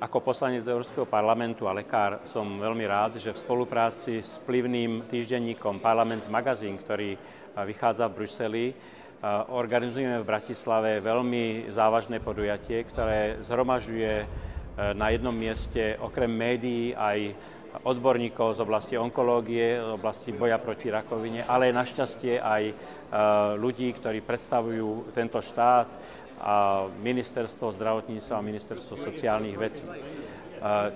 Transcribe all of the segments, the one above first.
Ako poslanec Európskeho parlamentu a lekár som veľmi rád, že v spolupráci s vplyvným týždenníkom Parlament's Magazine, ktorý vychádza v Bruseli, organizujeme v Bratislave veľmi závažné podujatie, ktoré zhromažďuje na jednom mieste okrem médií aj odborníkov z oblasti onkológie, z oblasti boja proti rakovine, ale našťastie aj ľudí, ktorí predstavujú tento štát, a ministerstvo zdravotníctva a ministerstvo sociálnych vecí.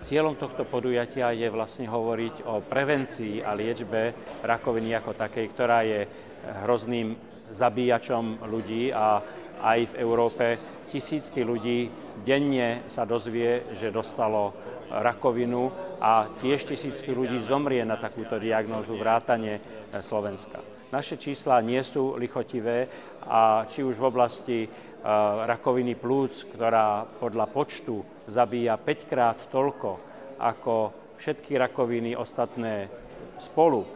Cieľom tohto podujatia je vlastne hovoriť o prevencii a liečbe rakoviny ako takej, ktorá je hrozným zabíjačom ľudí a aj v Európe tisícky ľudí denne sa dozvie, že dostalo rakovinu a tiež tisícky ľudí zomrie na takúto diagnózu vrátane Slovenska. Naše čísla nie sú lichotivé a či už v oblasti rakoviny plúc, ktorá podľa počtu zabíja 5-krát toľko ako všetky rakoviny ostatné spolu,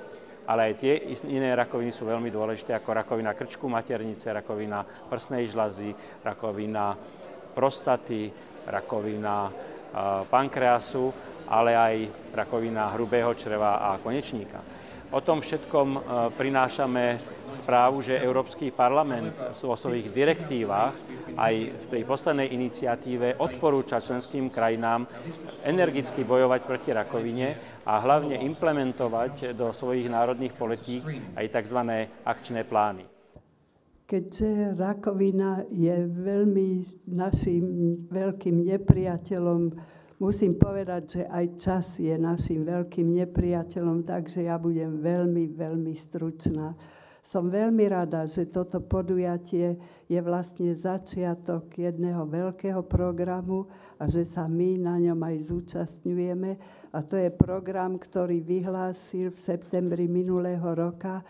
ale aj tie iné rakoviny sú veľmi dôležité, ako rakovina krčku maternice, rakovina prsnej žľazy, rakovina prostaty, rakovina pankreasu, ale aj rakovina hrubého čreva a konečníka. O tom všetkom prinášame správu, že Európsky parlament vo svojich direktívach aj v tej poslednej iniciatíve odporúča členským krajinám energicky bojovať proti rakovine a hlavne implementovať do svojich národných politík aj tzv. Akčné plány. Keďže rakovina je veľmi našim veľkým nepriateľom, musím povedať, že aj čas je našim veľkým nepriateľom, takže ja budem veľmi, veľmi stručná. Som veľmi rada, že toto podujatie je vlastne začiatok jedného veľkého programu a že sa my na ňom aj zúčastňujeme. A to je program, ktorý vyhlásil v septembri minulého roka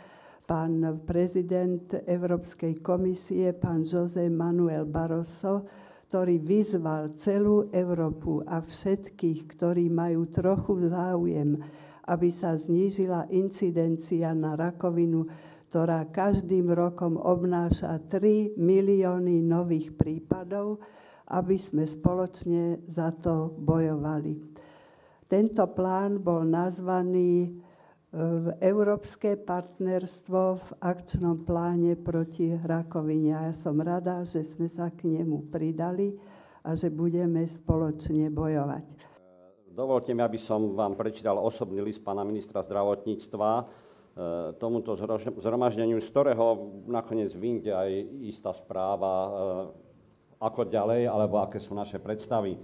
pán prezident Európskej komisie, pán José Manuel Barroso, ktorý vyzval celú Európu a všetkých, ktorí majú trochu záujem, aby sa znížila incidencia na rakovinu, ktorá každým rokom obnáša 3 milióny nových prípadov, aby sme spoločne za to bojovali. Tento plán bol nazvaný Európske partnerstvo v akčnom pláne proti rakovine. A ja som rada, že sme sa k nemu pridali a že budeme spoločne bojovať. Dovolte mi, aby som vám prečítal osobný list pána ministra zdravotníctva tomuto zhromaždeniu, z ktorého nakoniec vyjde aj istá správa, ako ďalej, alebo aké sú naše predstavy.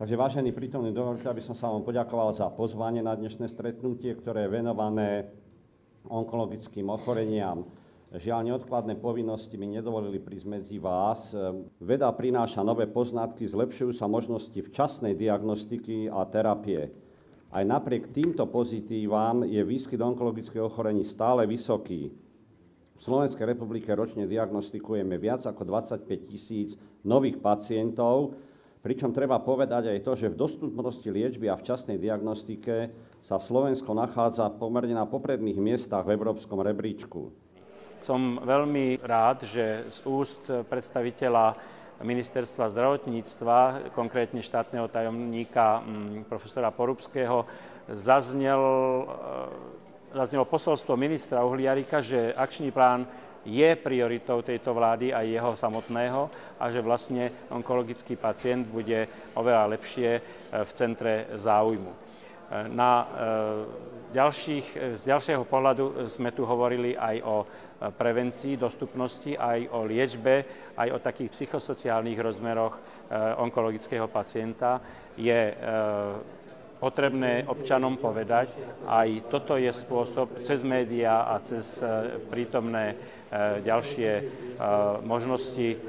Takže, vážení prítomní, dovolte, aby som sa vám poďakoval za pozvanie na dnešné stretnutie, ktoré je venované onkologickým ochoreniam. Žiaľ, neodkladné povinnosti mi nedovolili prísť medzi vás. Veda prináša nové poznatky, zlepšujú sa možnosti včasnej diagnostiky a terapie. Aj napriek týmto pozitívam je výskyt onkologických ochorení stále vysoký. V Slovenskej republike ročne diagnostikujeme viac ako 25 000 nových pacientov, pričom treba povedať aj to, že v dostupnosti liečby a včasnej diagnostike sa Slovensko nachádza pomerne na popredných miestach v európskom rebríčku. Som veľmi rád, že z úst predstaviteľa ministerstva zdravotníctva, konkrétne štátneho tajomníka profesora Porubského, zaznelo posolstvo ministra Uhliarika, že akčný plán je prioritou tejto vlády aj jeho samotného a že vlastne onkologický pacient bude oveľa lepšie v centre záujmu. Z ďalšieho pohľadu sme tu hovorili aj o prevencii, dostupnosti, aj o liečbe, aj o takých psychosociálnych rozmeroch onkologického pacienta. Je potrebné občanom povedať, aj toto je spôsob cez médiá a cez prítomné ďalšie možnosti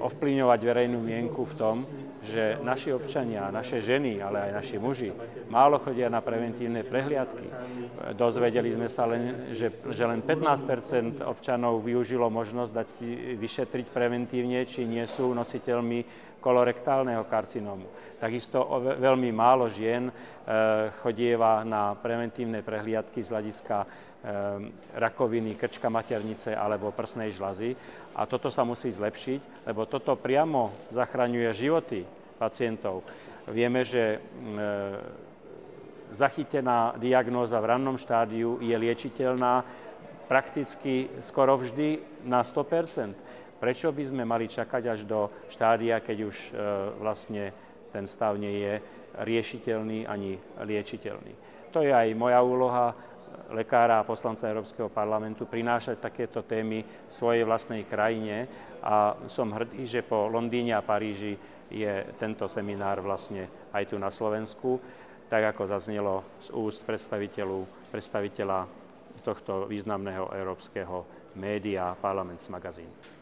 ovplyvňovať verejnú mienku v tom, že naši občania, naše ženy, ale aj naši muži málo chodia na preventívne prehliadky. Dozvedeli sme sa len, že len 15% občanov využilo možnosť dať si vyšetriť preventívne, či nie sú nositeľmi kolorektálneho karcinómu. Takisto veľmi málo žien chodieva na preventívne prehliadky z hľadiska rakoviny krčka maternice alebo prsnej žľazy. A toto sa musí zlepšiť, lebo toto priamo zachraňuje životy pacientov. Vieme, že zachytená diagnóza v rannom štádiu je liečiteľná prakticky skoro vždy na 100%. Prečo by sme mali čakať až do štádia, keď už vlastne ten stav nie je riešiteľný ani liečiteľný? To je aj moja úloha lekára a poslanca Európskeho parlamentu prinášať takéto témy v svojej vlastnej krajine a som hrdý, že po Londýne a Paríži je tento seminár vlastne aj tu na Slovensku, tak ako zaznelo z úst predstaviteľa tohto významného európskeho média Parliaments Magazine.